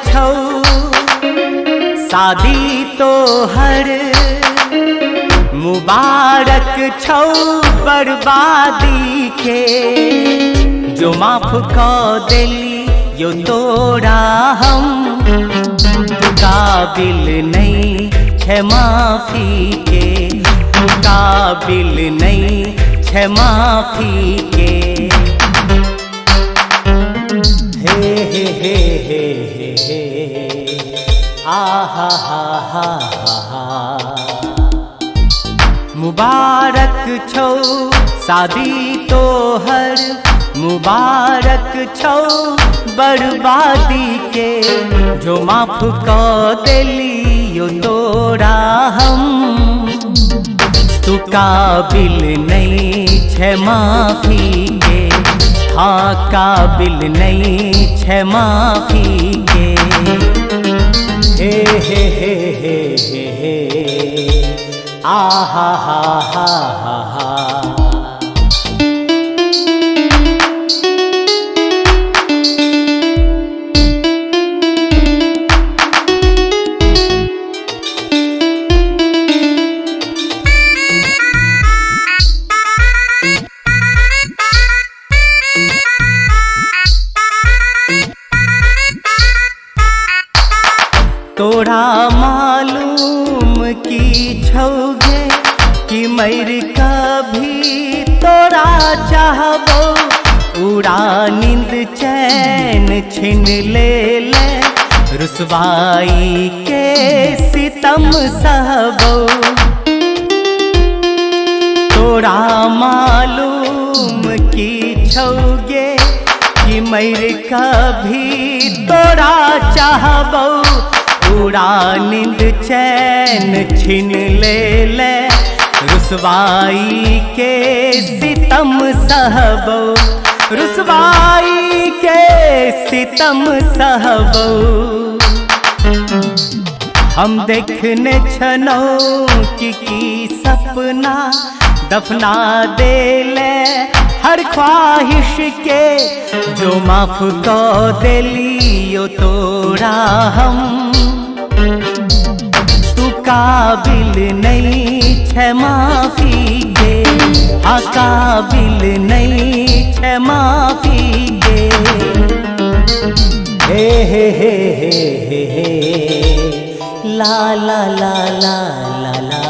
छौ शादी तो हर मुबारक छौ बर्बादी के जो माफ कर देली यो तोरा हम काबिल नहीं छे माफी के काबिल नहीं छे माफी के हे हे हे हे हे हे आहा हा हा हा मुबारक छौ शादी तो हर मुबारक छौ बर्बादी के जो माफ कर देली यो तोरा हम तू काबिल नहीं छे माफी के हाँ काबिल नहीं छे माफी के हे हे हे हे हे हे आहा हा हा हा हा तोरा मालूम की छौगे कि मर कभी तोरा चाहबो उड़ा नींद चैन छिन ले रुसवाई के सितम सहबो तोरा मालूम की छौगे कि मर कभी तोरा चाहबो उड़ा नींद चैन छिन ले रुसवाई के सितम सहबो रुसवाई के सितम सहबो हम देखने छनौ कि सपना दफना देले हर ख्वाहिश के जो माफ कर देली यो तोरा हम तू काबिल नहीं छे माफी के हाँ काबिल नहीं छे माफी के हे हे हे हे हे ला ला ला ला ला ला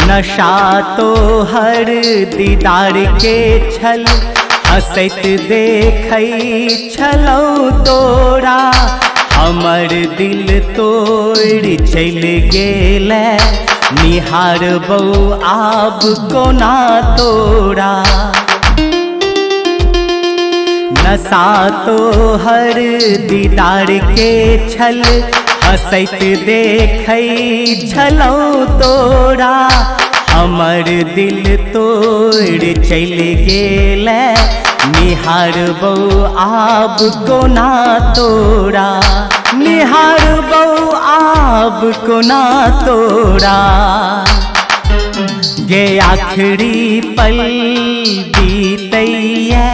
नशा तो हर दीदार के छल हसैत देखै छलौ तोरा हमर दिल तोड़ चल गेलै निहारबौ आब कोना तोरा नशा तो हर दीदार के छल हसैत देखै छलौ तोरा हमर दिल तोड़ चल गेलै निहारबौ आब कोना तोरा निहारबौ आब कोना तोरा गे आखिरी पल बीतैया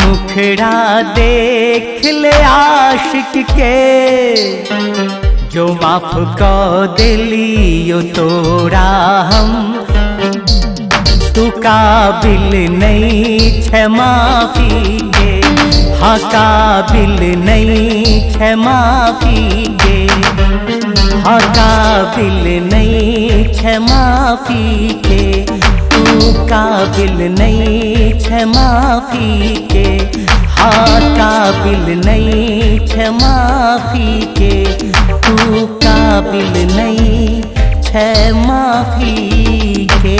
मुखड़ा देख ले आशिक के जो माफ कर देली यो तोरा हम तू काबिल नहीं छे माफी के हाँ काबिल नहीं छे माफी के हाँ काबिल नहीं छे माफी के तू काबिल नहीं छे माफी के हाँ काबिल नहीं छे माफी के तू काबिल नहीं छे माफी के।